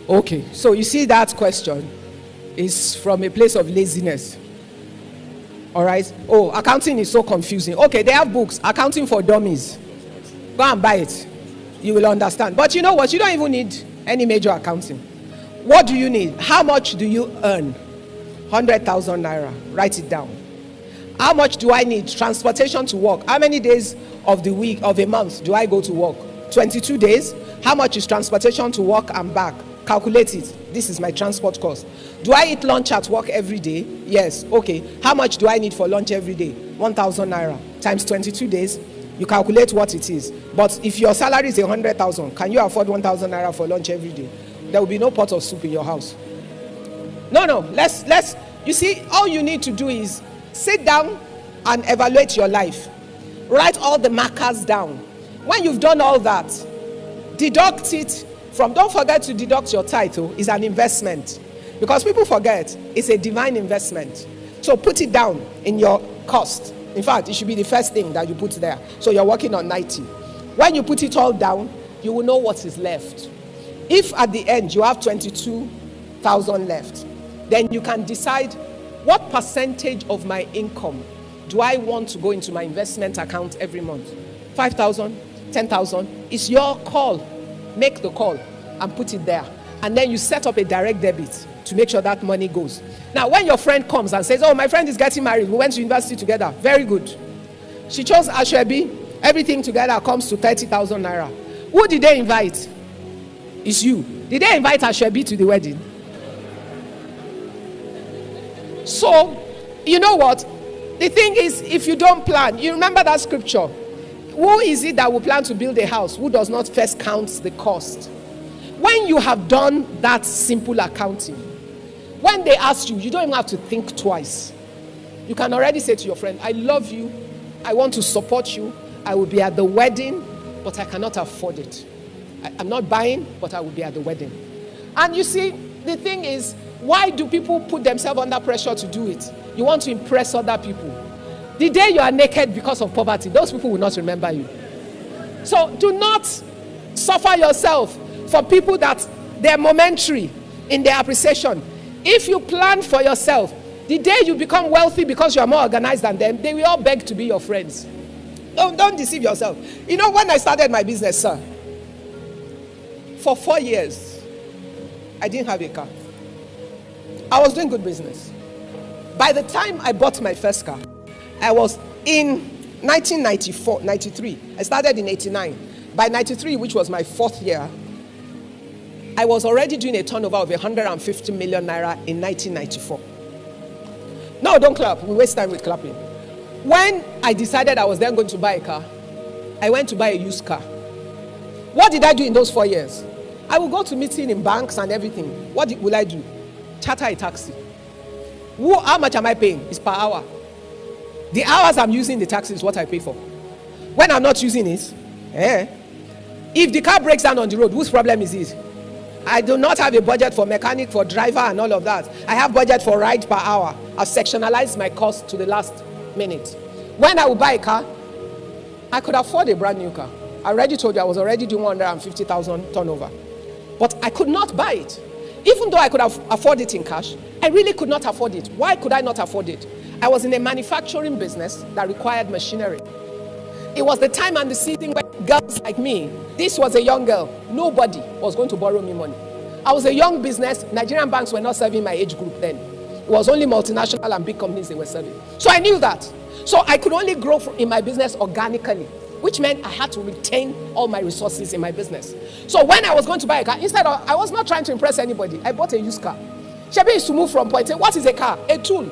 Okay, so you see that question is from a place of laziness. All right. Oh, accounting is so confusing. Okay, they have books, Accounting for Dummies. Go and buy it. You will understand. But you know what? You don't even need any major accounting. What do you need? How much do you earn? 100,000 naira. Write it down. How much do I need? Transportation to work. How many days of the week, of a month, do I go to work? 22 days. How much is transportation to work and back? Calculate it. This is my transport cost. Do I eat lunch at work every day? Yes. Okay. How much do I need for lunch every day? 1,000 naira times 22 days. You calculate what it is. But if your salary is 100,000, can you afford 1,000 naira for lunch every day? There will be no pot of soup in your house. No. Let's. You see, all you need to do is sit down and evaluate your life. Write all the markers down. When you've done all that, deduct it from. Don't forget to deduct your title. It's an investment, because people forget it's a divine investment. So put it down in your cost. In fact, it should be the first thing that you put there. So you're working on 90. When you put it all down, you will know what is left. If at the end you have 22,000 left, then you can decide what percentage of my income do I want to go into my investment account every month. 5,000, 10,000. It's your call. Make the call and put it there. And then you set up a direct debit to make sure that money goes. Now, when your friend comes and says, oh, my friend is getting married, we went to university together. Very good. She chose Ashwebi. Everything together comes to 30,000 naira. Who did they invite? It's you. Did they invite Ashwebi to the wedding? So, you know what? The thing is, if you don't plan, you remember that scripture. Who is it that will plan to build a house who does not first count the cost? When you have done that simple accounting, when they ask you, you don't even have to think twice. You can already say to your friend, I love you. I want to support you. I will be at the wedding, but I cannot afford it. I'm not buying, but I will be at the wedding. And you see, the thing is, why do people put themselves under pressure to do it? You want to impress other people. The day you are naked because of poverty, those people will not remember you. So do not suffer yourself for people that they're momentary in their appreciation. If you plan for yourself, the day you become wealthy because you are more organized than them, they will all beg to be your friends. Don't deceive yourself. You know, when I started my business, sir, for 4 years, I didn't have a car. I was doing good business. By the time I bought my first car, I was in 1994, 93. I started in 89. By 93, which was my 4th year, I was already doing a turnover of 150 million naira in 1994. No, don't clap. We waste time with clapping. When I decided I was then going to buy a car, I went to buy a used car. What did I do in those 4 years? I will go to meeting in banks and everything. What will I do? Charter a taxi. How much am I paying? It's per hour. The hours I'm using the taxi is what I pay for. When I'm not using it, if the car breaks down on the road, whose problem is it? I do not have a budget for mechanic, for driver and all of that. I have budget for ride per hour. I've sectionalized my cost to the last minute. When I would buy a car, I could afford a brand new car. I already told you I was already doing 150,000 turnover. But I could not buy it. Even though I could have afforded it in cash, I really could not afford it. Why could I not afford it? I was in a manufacturing business that required machinery. It was the time and the season where girls like me, this was a young girl, nobody was going to borrow me money. I was a young business. Nigerian banks were not serving my age group then. It was only multinational and big companies they were serving. So I knew that. So I could only grow in my business organically, which meant I had to retain all my resources in my business. So when I was going to buy a car, I was not trying to impress anybody. I bought a used car. Shebi is to move from point A. What is a car? A tool.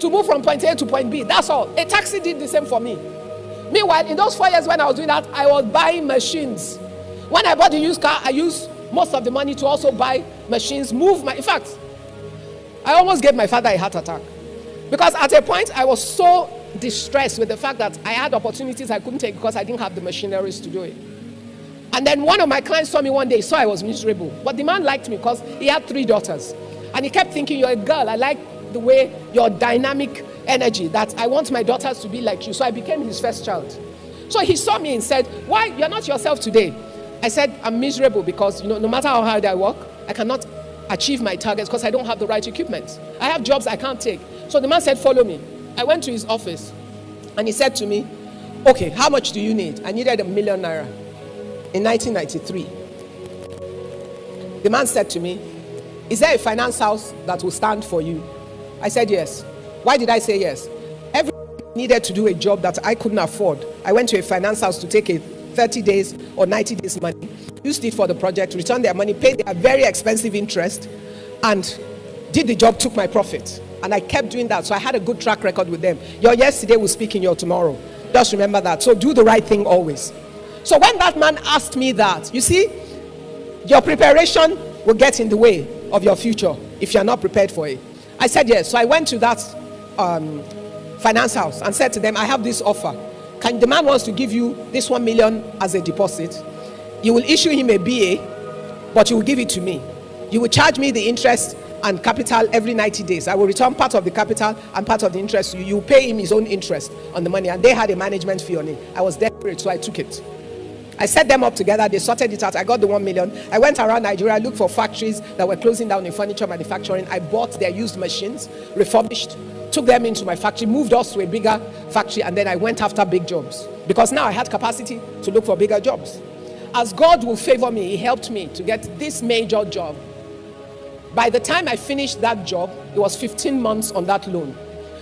To move from point A to point B. That's all. A taxi did the same for me. Meanwhile, in those 4 years when I was doing that, I was buying machines. When I bought the used car, I used most of the money to also buy machines, in fact, I almost gave my father a heart attack. Because at a point, I was so distressed with the fact that I had opportunities I couldn't take because I didn't have the machineries to do it. And then one of my clients saw me one day, saw I was miserable. But the man liked me because he had 3 daughters. And he kept thinking, you're a girl. I like the way your dynamic energy, that I want my daughters to be like you. So I became his first child. So he saw me and said, why, you're not yourself today? I said, I'm miserable because, no matter how hard I work, I cannot achieve my targets because I don't have the right equipment. I have jobs I can't take. So the man said, follow me. I went to his office and he said to me, okay, how much do you need? I needed ₦1 million in 1993. The man said to me, is there a finance house that will stand for you? I said yes. Why did I say yes? Everyone needed to do a job that I couldn't afford. I went to a finance house to take a 30 days or 90 days money, used it for the project, returned their money, paid their very expensive interest, and did the job, took my profit. And I kept doing that. So I had a good track record with them. Your yesterday will speak in your tomorrow. Just remember that. So do the right thing always. So when that man asked me that, you see, your preparation will get in the way of your future if you're not prepared for it. I said yes. So I went to that finance house and said to them, I have this offer. The man wants to give you this 1 million as a deposit. You will issue him a BA, but you will give it to me. You will charge me the interest and capital every 90 days. I will return part of the capital and part of the interest to you. You pay him his own interest on the money, and they had a management fee on it. I was desperate, so I took it. I set them up together. They sorted it out. I got the 1 million. I went around Nigeria, looked for factories that were closing down in furniture manufacturing. I bought their used machines, refurbished, took them into my factory, moved us to a bigger factory, and then I went after big jobs because now I had capacity to look for bigger jobs. As God will favor me, he helped me to get this major job. By the time I finished that job, it was 15 months on that loan.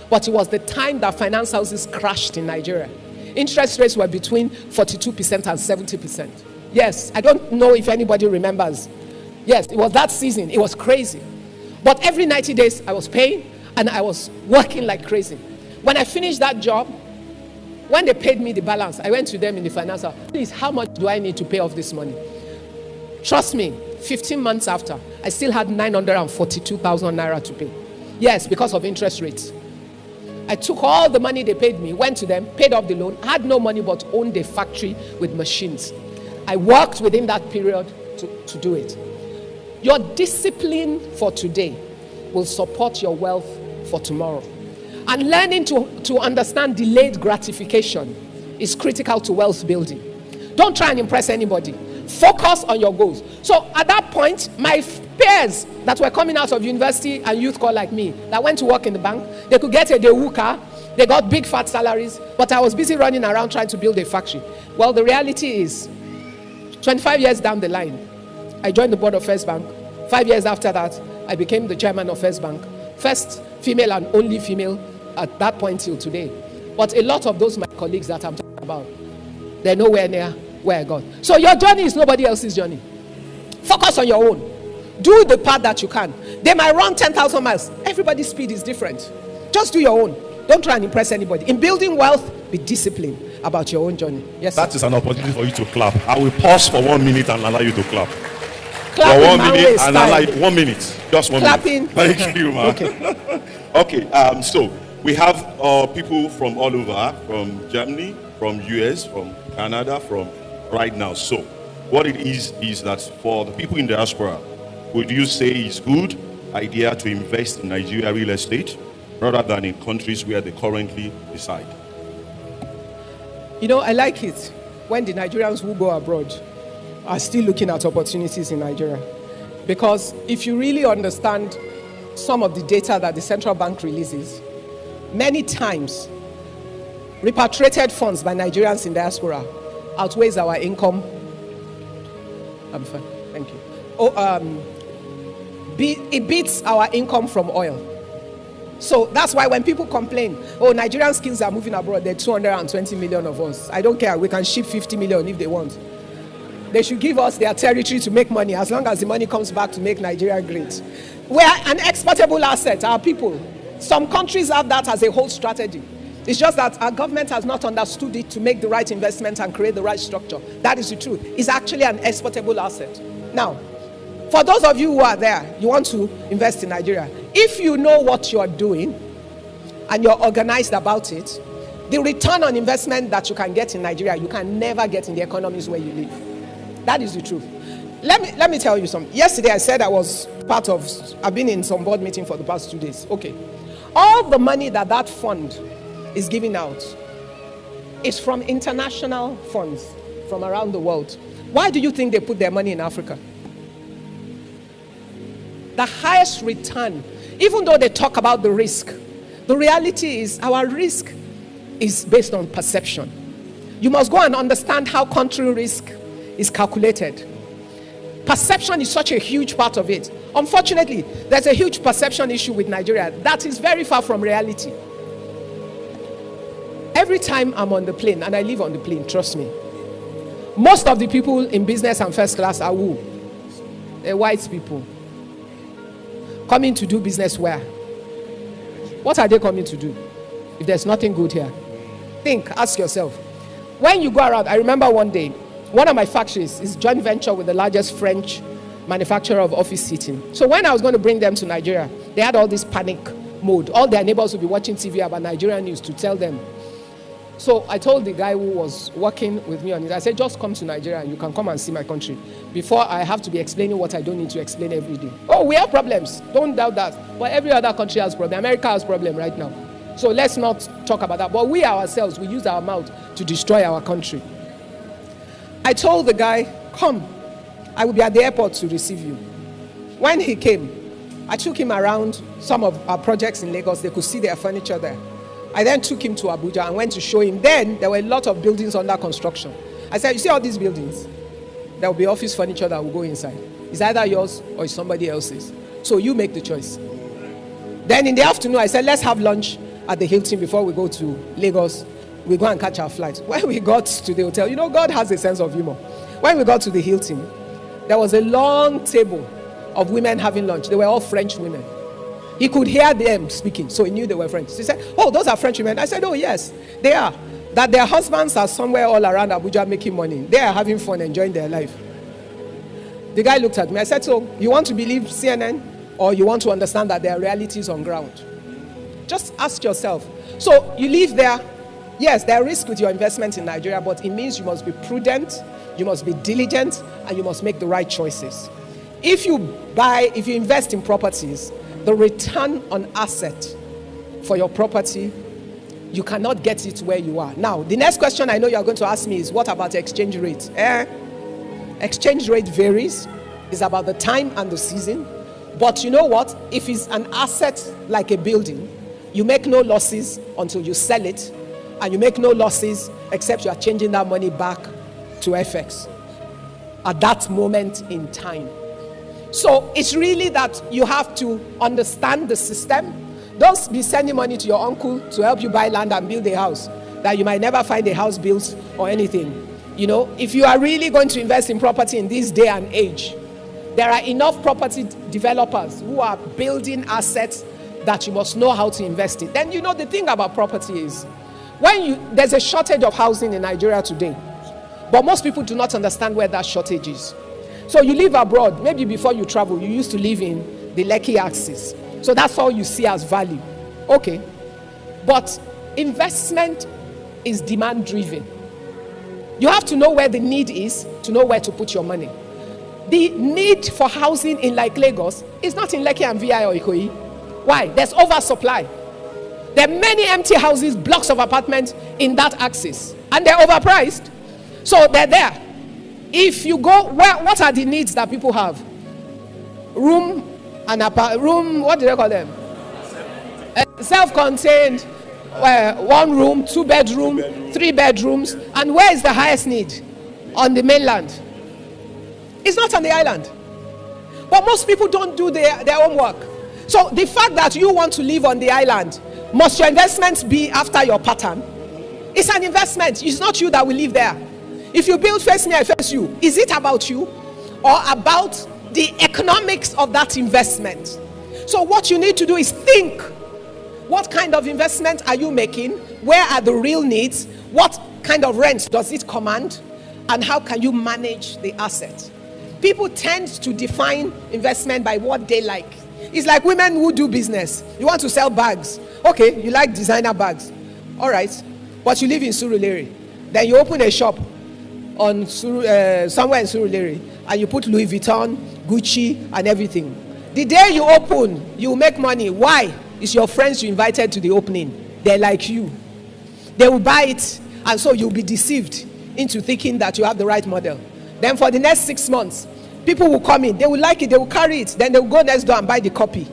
But it was the time that finance houses crashed in Nigeria. Interest rates were between 42% and 70%. Yes, I don't know if anybody remembers. Yes, it was that season. It was crazy. But every 90 days, I was paying and I was working like crazy. When I finished that job, when they paid me the balance, I went to them in the finance house. Please, how much do I need to pay off this money? Trust me, 15 months after, I still had 942,000 naira to pay. Yes, because of interest rates. I took all the money they paid me, went to them, paid off the loan, had no money but owned a factory with machines. I worked within that period to do it. Your discipline for today will support your wealth for tomorrow. And learning to understand delayed gratification is critical to wealth building. Don't try and impress anybody. Focus on your goals. So at that point, my peers that were coming out of university and youth corps like me, that went to work in the bank, they could get a Daewoo car, they got big fat salaries, but I was busy running around trying to build a factory. Well, the reality is, 25 years down the line, I joined the board of First Bank. 5 years after that, I became the chairman of First Bank. First female and only female at that point till today. But a lot of those my colleagues that I'm talking about, they're nowhere near where I got. So your journey is nobody else's journey. Focus on your own. Do the part that you can. They might run 10,000 miles. Everybody's speed is different. Just do your own. Don't try and impress anybody. In building wealth, be disciplined about your own journey. Yes, sir. That is an opportunity for you to clap. I will pause for 1 minute and allow you to clap. Clapping for 1 minute and allow you 1 minute. Just 1 Clapping. minute. Thank you, man. Okay. Okay. So we have people from all over, from Germany, from US, from Canada, from right now. So what it is that for the people in the diaspora, would you say it's good idea to invest in Nigeria real estate rather than in countries where they currently reside? You know, I like it when the Nigerians who go abroad are still looking at opportunities in Nigeria. Because if you really understand some of the data that the central bank releases, many times repatriated funds by Nigerians in diaspora outweighs our income. I'm fine, thank you. It beats our income from oil. So that's why when people complain, oh, Nigerian skills are moving abroad, there are 220 million of us. I don't care, we can ship 50 million if they want. They should give us their territory to make money as long as the money comes back to make Nigeria great. We're an exportable asset, our people. Some countries have that as a whole strategy. It's just that our government has not understood it to make the right investment and create the right structure. That is the truth. It's actually an exportable asset. Now, for those of you who are there, you want to invest in Nigeria. If you know what you are doing and you're organized about it, the return on investment that you can get in Nigeria, you can never get in the economies where you live. That is the truth. Let me tell you something. Yesterday I said I've been in some board meeting for the past 2 days. Okay. All the money that fund is giving out is from international funds from around the world. Why do you think they put their money in Africa? the highest return, even though they talk about the risk, the reality is our risk is based on perception. You must go and understand how country risk is calculated. Perception is such a huge part of it. Unfortunately, there's a huge perception issue with Nigeria that is very far from reality. Every time I'm on the plane, and I live on the plane, trust me, most of the people in business and first class are who? They're white people. Coming to do business where? What are they coming to do? If there's nothing good here. Think, ask yourself. When you go around, I remember one day, one of my factories is joint venture with the largest French manufacturer of office seating. So when I was going to bring them to Nigeria, they had all this panic mode. All their neighbors would be watching TV about Nigerian news to tell them. So I told the guy who was working with me on it, I said, just come to Nigeria and you can come and see my country before I have to be explaining what I don't need to explain every day. Oh, we have problems. Don't doubt that. But every other country has problems. America has problems right now. So let's not talk about that. But we ourselves, we use our mouth to destroy our country. I told the guy, come. I will be at the airport to receive you. When he came, I took him around some of our projects in Lagos. They could see their furniture there. I then took him to Abuja and went to show him. Then there were a lot of buildings under construction. I said, you see all these buildings? There will be office furniture that will go inside. It's either yours or it's somebody else's. So you make the choice. Then in the afternoon, I said, let's have lunch at the Hilton before we go to Lagos. We go and catch our flight. When we got to the hotel, you know, God has a sense of humor. When we got to the Hilton, there was a long table of women having lunch. They were all French women. He could hear them speaking, so he knew they were French. He said, oh, those are French women. I said, oh, yes, they are. That their husbands are somewhere all around Abuja making money. They are having fun, enjoying their life. The guy looked at me. I said, so you want to believe CNN or you want to understand that there are realities on ground? Just ask yourself. So you live there. Yes, there are risks with your investment in Nigeria, but it means you must be prudent, you must be diligent, and you must make the right choices. If you invest in properties, the return on asset for your property, you cannot get it where you are. Now, the next question I know you're going to ask me is, what about exchange rate? Exchange rate varies. It's about the time and the season. But you know what? If it's an asset like a building, you make no losses until you sell it, and you make no losses except you are changing that money back to FX at that moment in time. So it's really that you have to understand the system. Don't be sending money to your uncle to help you buy land and build a house that you might never find a house built or anything. You know, if you are really going to invest in property in this day and age, there are enough property developers who are building assets that you must know how to invest in. Then, you know, the thing about property is, there's a shortage of housing in Nigeria today, but most people do not understand where that shortage is. So you live abroad, maybe before you travel, you used to live in the Lekki axis. So that's all you see as value. Okay. But investment is demand driven. You have to know where the need is to know where to put your money. The need for housing in like Lagos is not in Lekki and VI or Ikoyi. Why? There's oversupply. There are many empty houses, blocks of apartments in that axis, and they're overpriced. So they're there. If you go, what are the needs that people have? Room, what do they call them? Self-contained, 1 room, 2 bedroom, 3 bedrooms. And where is the highest need? On the mainland. It's not on the island. But most people don't do their homework. So the fact that you want to live on the island, must your investments be after your pattern? It's an investment. It's not you that will live there. If you build face me, I face you, is it about you or about the economics of that investment? So what you need to do is think. What kind of investment are you making? Where are the real needs? What kind of rent does it command? And how can you manage the asset? People tend to define investment by what they like. It's like women who do business. You want to sell bags. Okay, you like designer bags. All right. But you live in Surulere. Then you open a shop on somewhere in Surulere and you put Louis Vuitton, Gucci and everything. The day you open, you make money. Why? It's your friends you invited to the opening. They're like you. They will buy it, and so you'll be deceived into thinking that you have the right model. Then for the next 6 months, People will come in, they will like it, they will carry it, then they will go next door and buy the copy.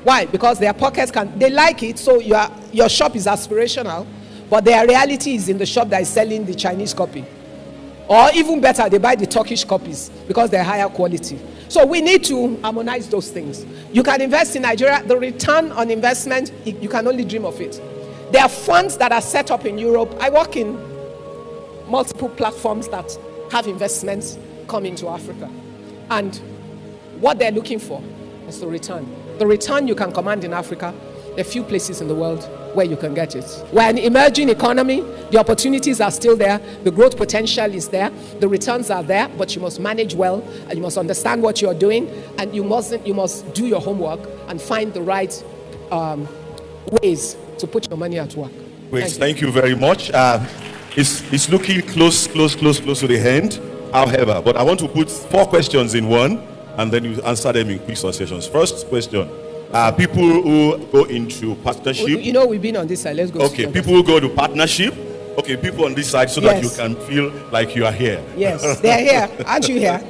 Why? Because their pockets they like it, so your shop is aspirational, but their reality is in the shop that is selling the Chinese copy. Or even better, they buy the Turkish copies because they're higher quality. So we need to harmonize those things. You can invest in Nigeria. The return on investment, you can only dream of it. There are funds that are set up in Europe. I work in multiple platforms that have investments come into Africa. And what they're looking for is the return. The return you can command in Africa, there are few places in the world where you can get it. We're an emerging economy. The opportunities are still there. The growth potential is there. The returns are there, but you must manage well, and you must understand what you're doing, and you must do your homework and find the right ways to put your money at work. Great, thank you very much. It's looking close to the end, however, but I want to put 4 questions in one, and then you answer them in quick successions. First question. People who go into partnership. You know, we've been on this side. Let's go. Okay, people who go to partnership. Okay, people on this side, so that you can feel like you are here. Yes, they're here. Aren't you here?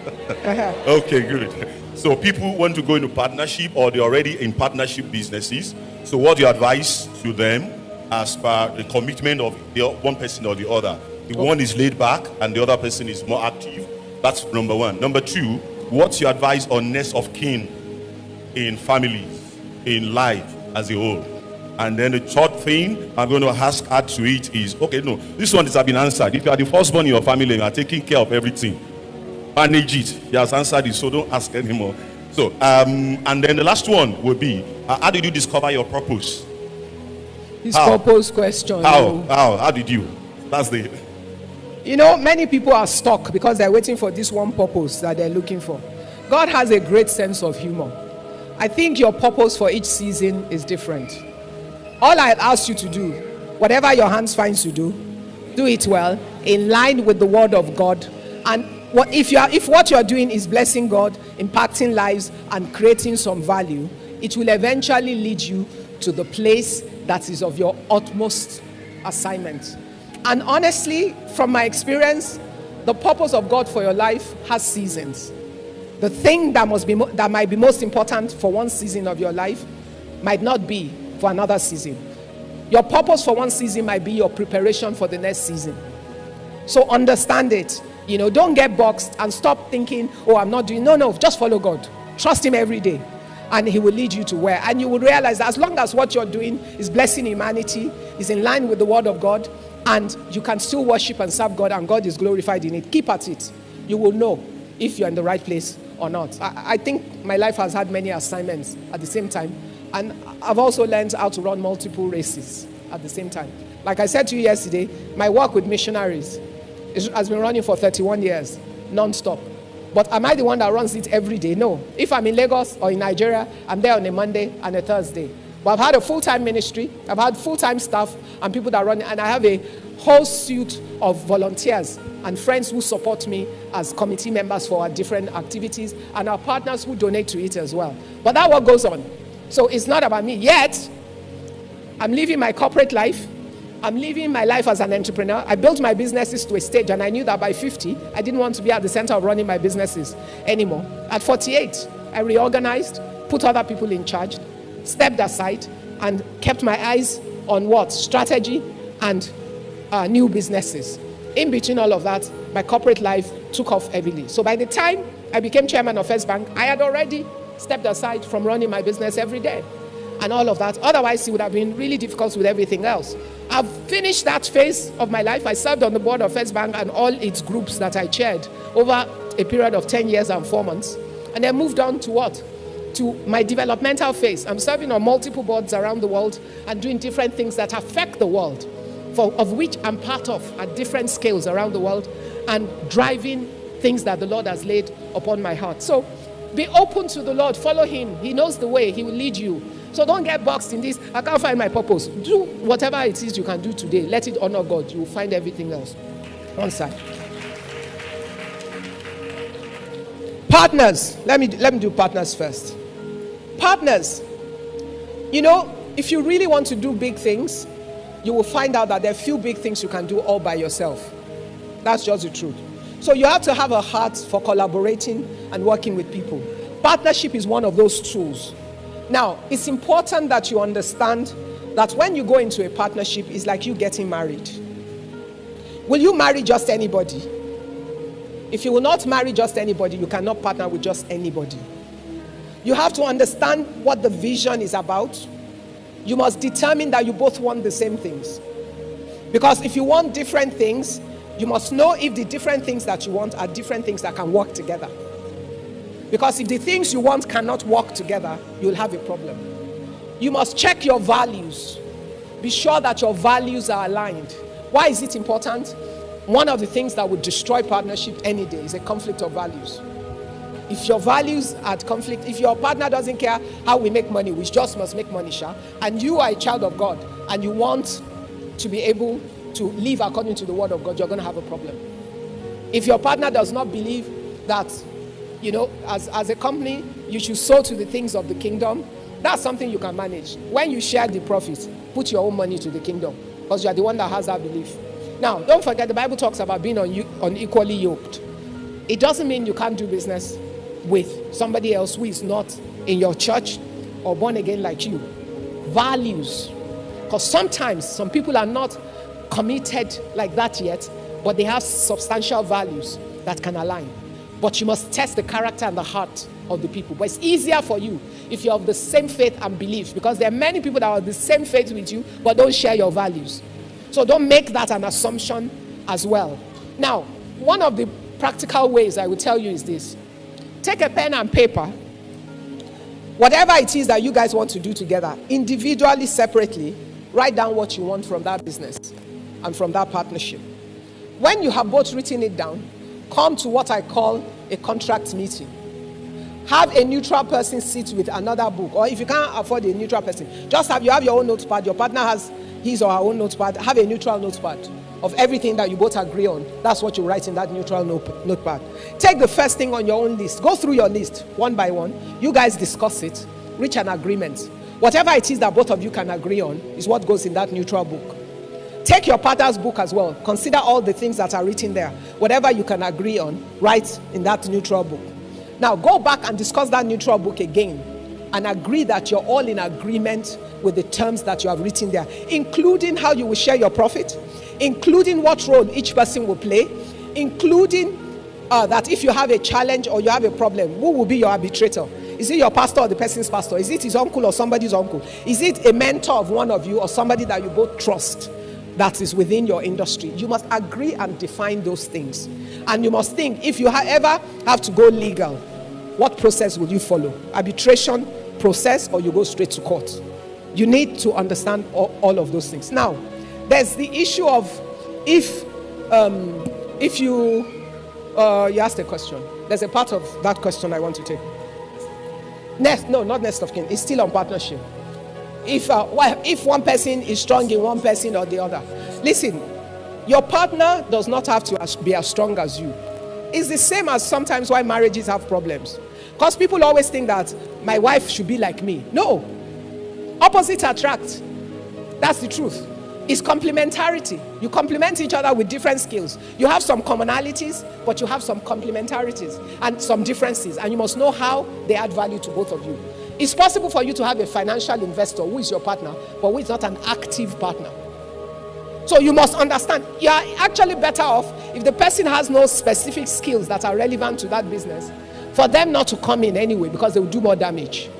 Okay, good. So people want to go into partnership, or they're already in partnership businesses. So what do you advise to them as per the commitment of the one person or the other? The one is laid back and the other person is more active. That's number 1. Number 2, what's your advice on next of kin in family, in life as a whole? And then the third thing I'm going to ask add to it is, okay, no, this one has been answered. If you are the firstborn in your family and you are taking care of everything, manage it. He has answered it, so don't ask anymore. So, and then the last one will be, how did you discover your purpose? His purpose question. How did you? That's the... You know, many people are stuck because they're waiting for this one purpose that they're looking for. God has a great sense of humor. I think your purpose for each season is different. All I ask you to do, whatever your hands finds to do, do it well, in line with the word of God. And if what you are doing is blessing God, impacting lives, and creating some value, it will eventually lead you to the place that is of your utmost assignment. And honestly, from my experience, the purpose of God for your life has seasons. The thing that might be most important for one season of your life might not be for another season. Your purpose for one season might be your preparation for the next season. So understand it. You know, don't get boxed and stop thinking, oh, I'm not doing. No, just follow God. Trust him every day. And he will lead you to where. And you will realize that as long as what you're doing is blessing humanity, is in line with the word of God, and you can still worship and serve God, and God is glorified in it, keep at it. You will know if you're in the right place or not. I think my life has had many assignments at the same time. And I've also learned how to run multiple races at the same time. Like I said to you yesterday, my work with missionaries has been running for 31 years, non-stop. But am I the one that runs it every day? No. If I'm in Lagos or in Nigeria, I'm there on a Monday and a Thursday. But I've had a full-time ministry, I've had full-time staff and people that run it, and I have a whole suite of volunteers and friends who support me as committee members for our different activities, and our partners who donate to it as well. But that's what goes on. So it's not about me. Yet, I'm living my corporate life. I'm living my life as an entrepreneur. I built my businesses to a stage, and I knew that by 50, I didn't want to be at the center of running my businesses anymore. At 48, I reorganized, put other people in charge, stepped aside, and kept my eyes on what? Strategy and new businesses. In between all of that, my corporate life took off heavily. So by the time I became chairman of First Bank, I had already stepped aside from running my business every day and all of that. Otherwise, it would have been really difficult with everything else. I've finished that phase of my life. I served on the board of First Bank and all its groups that I chaired over a period of 10 years and 4 months. And then moved on to what? To my developmental phase. I'm serving on multiple boards around the world and doing different things that affect the world, of which I'm part of at different scales around the world, and driving things that the Lord has laid upon my heart. So be open to the Lord. Follow him. He knows the way. He will lead you. So don't get boxed in this. I can't find my purpose. Do whatever it is you can do today. Let it honor God. You will find everything else. One side. Partners. Let me do partners first. Partners. You know, if you really want to do big things, you will find out that there are few big things you can do all by yourself. That's just the truth. So you have to have a heart for collaborating and working with people. Partnership is one of those tools. Now, it's important that you understand that when you go into a partnership, it's like you getting married. Will you marry just anybody? If you will not marry just anybody, you cannot partner with just anybody. You have to understand what the vision is about. You must determine that you both want the same things. Because if you want different things, you must know if the different things that you want are different things that can work together. Because if the things you want cannot work together, you'll have a problem. You must check your values. Be sure that your values are aligned. Why is it important? One of the things that would destroy partnership any day is a conflict of values. If your values are at conflict, if your partner doesn't care how we make money, we just must make money, and you are a child of God and you want to be able to live according to the word of God, you're going to have a problem. If your partner does not believe that, as a company, you should sow to the things of the kingdom, that's something you can manage. When you share the profits, put your own money to the kingdom, because you are the one that has that belief. Now, don't forget, the Bible talks about being unequally yoked. It doesn't mean you can't do business with somebody else who is not in your church or born again like you. Values. Because sometimes some people are not committed like that yet, but they have substantial values that can align. But you must test the character and the heart of the people. But it's easier for you if you're of the same faith and belief, because there are many people that are of the same faith with you but don't share your values. So don't make that an assumption as well. Now, one of the practical ways I will tell you is this. Take a pen and paper. Whatever it is that you guys want to do together, individually, separately, write down what you want from that business and from that partnership. When you have both written it down, come to what I call a contract meeting. Have a neutral person sit with another book, or if you can't afford a neutral person, you have your own notepad, your partner has his or her own notepad, have a neutral notepad of everything that you both agree on. That's what you write in that neutral notepad. Take the first thing on your own list. Go through your list one by one. You guys discuss it. Reach an agreement. Whatever it is that both of you can agree on is what goes in that neutral book. Take your partner's book as well. Consider all the things that are written there. Whatever you can agree on, write in that neutral book. Now go back and discuss that neutral book again and agree that you're all in agreement with the terms that you have written there, including how you will share your profit, including what role each person will play, including that if you have a challenge or you have a problem, who will be your arbitrator? Is it your pastor or the person's pastor? Is it his uncle or somebody's uncle? Is it a mentor of one of you or somebody that you both trust that is within your industry? You must agree and define those things. And you must think, if you ever have to go legal, what process will you follow? Arbitration process, or you go straight to court? You need to understand all of those things. Now, there's the issue of if you asked a question. There's a part of that question I want to take. Not next of kin. It's still on partnership. If one person is strong in one person or the other, listen, your partner does not have to be as strong as you. It's the same as sometimes why marriages have problems. Because people always think that my wife should be like me. No. Opposites attract. That's the truth. It's complementarity. You complement each other with different skills. You have some commonalities, but you have some complementarities and some differences. And you must know how they add value to both of you. It's possible for you to have a financial investor who is your partner, but who is not an active partner. So you must understand, you are actually better off if the person has no specific skills that are relevant to that business, for them not to come in anyway, because they will do more damage.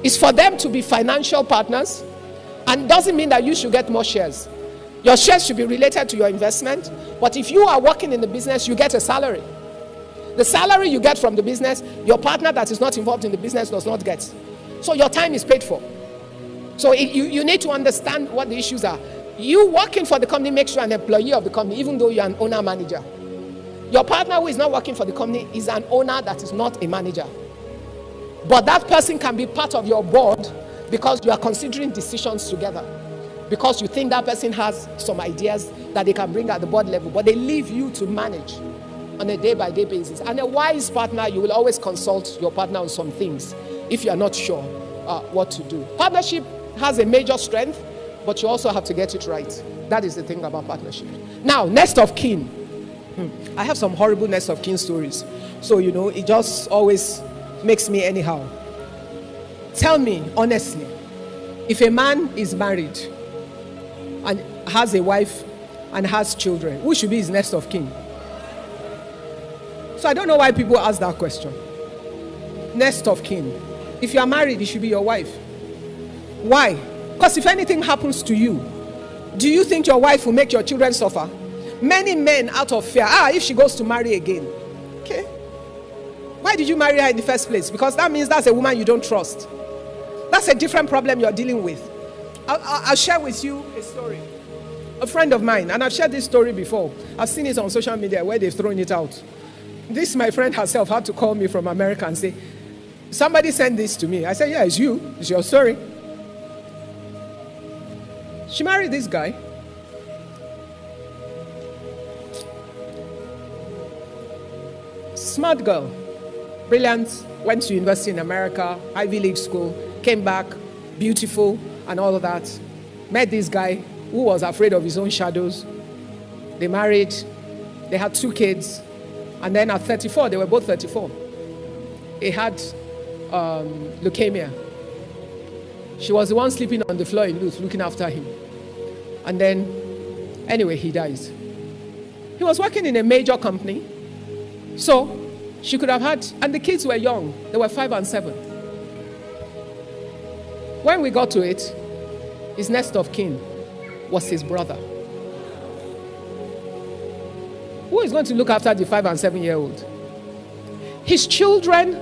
It's for them to be financial partners, and doesn't mean that you should get more shares. Your shares should be related to your investment, but if you are working in the business, you get a salary. The salary you get from the business, your partner that is not involved in the business does not get. So your time is paid for. So you need to understand what the issues are. You working for the company makes you an employee of the company, even though you're an owner manager. Your partner who is not working for the company is an owner that is not a manager. But that person can be part of your board because you are considering decisions together. Because you think that person has some ideas that they can bring at the board level, but they leave you to manage on a day-by-day basis. And a wise partner, you will always consult your partner on some things if you are not sure what to do. Partnership has a major strength, but you also have to get it right. That is the thing about partnership. Now, next of kin. I have some horrible next of kin stories. So, it just always makes me anyhow. Tell me, honestly, if a man is married and has a wife and has children, who should be his next of kin? So I don't know why people ask that question. Next of kin. If you are married, it should be your wife. Why? Because if anything happens to you, do you think your wife will make your children suffer? Many men, out of fear, if she goes to marry again. Okay. Why did you marry her in the first place? Because that means that's a woman you don't trust. That's a different problem you're dealing with. I'll share with you a story. A friend of mine, and I've shared this story before. I've seen it on social media where they've thrown it out. This, my friend herself, had to call me from America and say, somebody sent this to me. I said, yeah, it's you. It's your story. She married this guy. Smart girl. Brilliant. Went to university in America, Ivy League school, came back, beautiful, and all of that. Met this guy who was afraid of his own shadows. They married. They had 2 kids. And then at 34, they were both 34. He had leukemia. She was the one sleeping on the floor in Luth, looking after him. And then, anyway, he dies. He was working in a major company. So, she could have had, and the kids were young. They were 5 and 7. When we got to it, his next of kin was his brother. Who is going to look after the 5 and 7-year-old? His children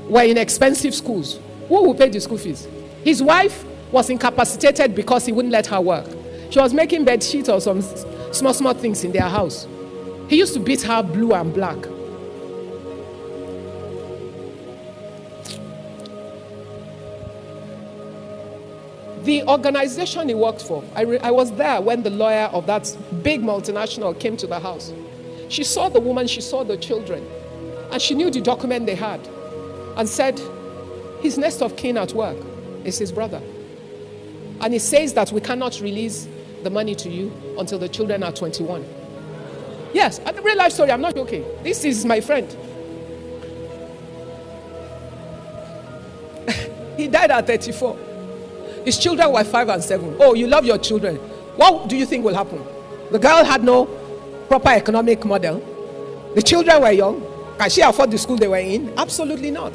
were in expensive schools. Who will pay the school fees? His wife was incapacitated because he wouldn't let her work. She was making bed sheets or some small things in their house. He used to beat her blue and black. The organization he worked for, I was there when the lawyer of that big multinational came to the house. She saw the woman, she saw the children, and she knew the document they had and said, his next of kin at work is his brother. And he says that we cannot release the money to you until the children are 21. Yes, a real life story, I'm not joking. This is my friend. He died at 34. His children were 5 and 7. Oh, you love your children. What do you think will happen? The girl had no proper economic model. The children were young. Can she afford the school they were in? Absolutely not.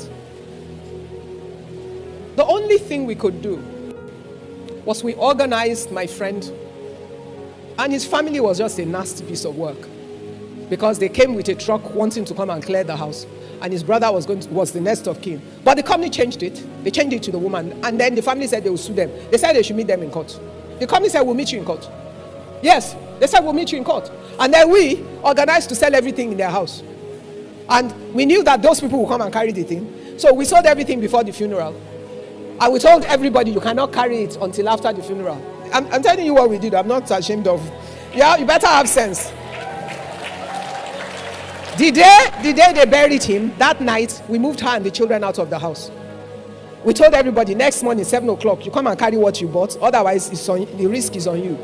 The only thing we could do was we organized my friend, and his family was just a nasty piece of work because they came with a truck wanting to come and clear the house, and his brother was the next of kin. But the company changed it. They changed it to the woman, and then the family said they would sue them. They said they should meet them in court. The company said, we'll meet you in court. Yes, they said, we'll meet you in court. And then we organized to sell everything in their house. And we knew that those people would come and carry the thing. So we sold everything before the funeral. And we told everybody, you cannot carry it until after the funeral. I'm telling you what we did. I'm not ashamed of. Yeah, you better have sense. The day they buried him, that night, we moved her and the children out of the house. We told everybody, next morning, 7 o'clock, you come and carry what you bought. Otherwise, the risk is on you.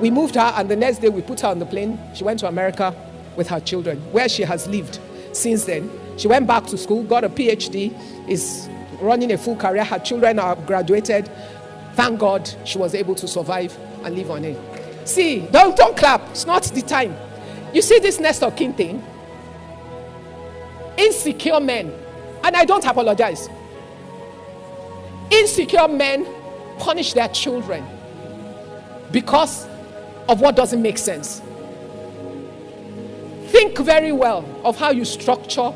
We moved her, and the next day, we put her on the plane. She went to America with her children, where she has lived since then. She went back to school, got a PhD, is running a full career. Her children are graduated. Thank God she was able to survive and live on it. See, don't clap. It's not the time. You see this next of kin thing? Insecure men, and I don't apologize. Insecure men punish their children because of what doesn't make sense. Think very well of how you structure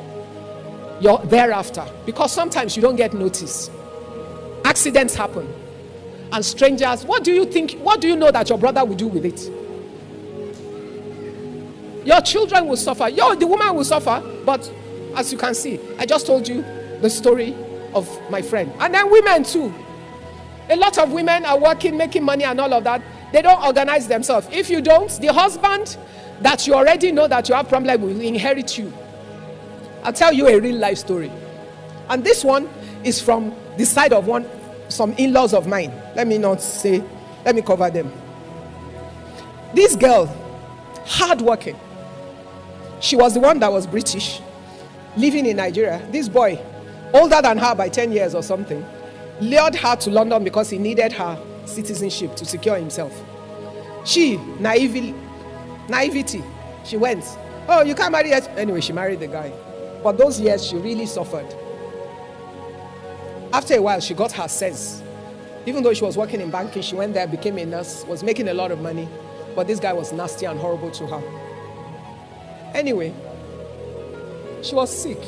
your thereafter, because sometimes you don't get notice. Accidents happen, and strangers, what do you think, what do you know that your brother will do with it? Your children will suffer. The woman will suffer, but as you can see, I just told you the story of my friend. And then women too. A lot of women are working, making money and all of that. They don't organize themselves. If you don't, the husband that you already know that you have problem with will inherit you. I'll tell you a real life story. And this one is from the side of some in-laws of mine. Let me cover them. This girl, hardworking, She was the one that was British, living in Nigeria. This boy, older than her by 10 years or something, lured her to London because he needed her citizenship to secure himself. She, naivety, she went. Oh, you can't marry yet. Anyway, she married the guy. But those years, she really suffered. After a while, she got her sense. Even though she was working in banking, she went there, became a nurse, was making a lot of money. But this guy was nasty and horrible to her. Anyway, she was sick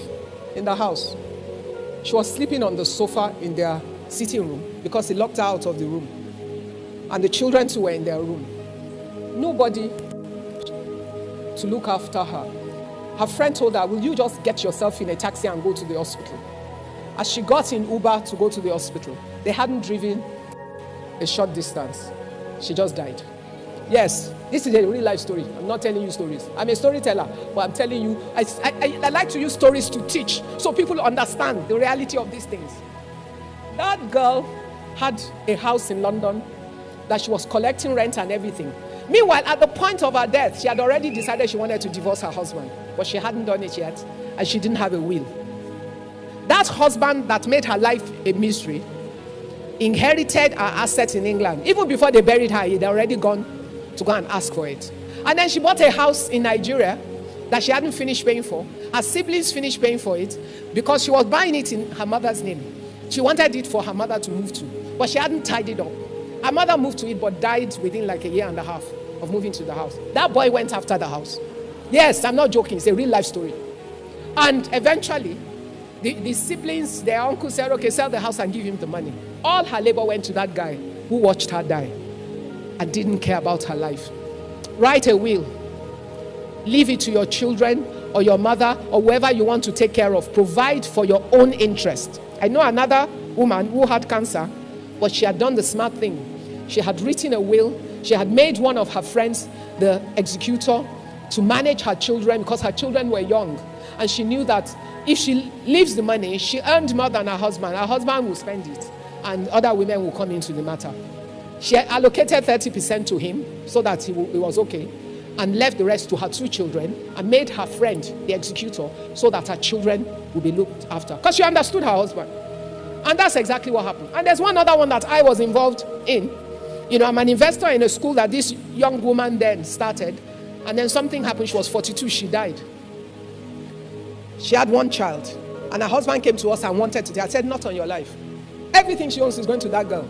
in the house. She was sleeping on the sofa in their sitting room because he locked her out of the room. And the children too were in their room. Nobody to look after her. Her friend told her, will you just get yourself in a taxi and go to the hospital? As she got in Uber to go to the hospital, they hadn't driven a short distance. She just died. Yes, this is a real life story. I'm not telling you stories. I'm a storyteller, but I'm telling you, I like to use stories to teach so people understand the reality of these things. That girl had a house in London that she was collecting rent and everything. Meanwhile, at the point of her death, she had already decided she wanted to divorce her husband, but she hadn't done it yet, and she didn't have a will. That husband that made her life a misery inherited her assets in England. Even before they buried her, he'd already gone to go and ask for it. And then she bought a house in Nigeria that she hadn't finished paying for. Her siblings finished paying for it because she was buying it in her mother's name. She wanted it for her mother to move to, but she hadn't tied it up. Her mother moved to it but died within like a year and a half of moving to the house. That boy went after the house. Yes, I'm not joking. It's a real life story. And eventually, the siblings, their uncle said, okay, sell the house and give him the money. All her labor went to that guy who watched her die and didn't care about her life. Write a will. Leave it to your children or your mother or whoever you want to take care of. Provide for your own interest. I know another woman who had cancer, but she had done the smart thing. She had written a will. She had made one of her friends the executor to manage her children because her children were young. And she knew that if she leaves the money, she earned more than her husband. Her husband will spend it, and other women will come into the matter. She allocated 30% to him so that he was okay, and left the rest to her 2 children, and made her friend the executor so that her children will be looked after. Because she understood her husband. And that's exactly what happened. And there's one other one that I was involved in. You know, I'm an investor in a school that this young woman then started, and then something happened. She was 42, she died. She had 1 child, and her husband came to us and wanted to. I said, not on your life. Everything she owns is going to that girl.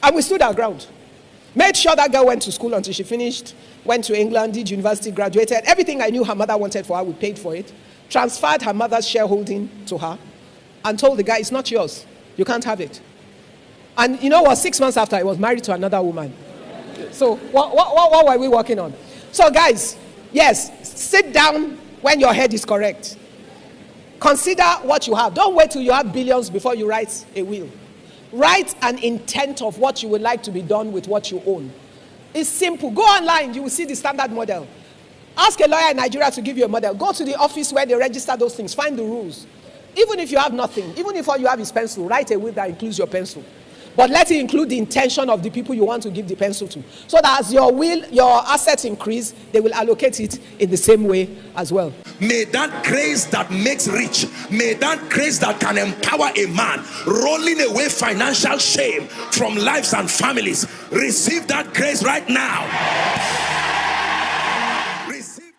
And we stood our ground. Made sure that girl went to school until she finished, went to England, did university, graduated. Everything I knew her mother wanted for her, we paid for it. Transferred her mother's shareholding to her and told the guy, it's not yours. You can't have it. And you know what? 6 months after, I was married to another woman. So what were we working on? So guys, yes, sit down when your head is correct. Consider what you have. Don't wait till you have billions before you write a will. Write an intent of what you would like to be done with what you own. It's simple. Go online, you will see the standard model. Ask a lawyer in Nigeria to give you a model. Go to the office where they register those things. Find the rules. Even if you have nothing, even if all you have is pencil, write a will that includes your pencil. But let it include the intention of the people you want to give the pencil to. So that as your assets increase, they will allocate it in the same way as well. May that grace that makes rich, may that grace that can empower a man, rolling away financial shame from lives and families, receive that grace right now.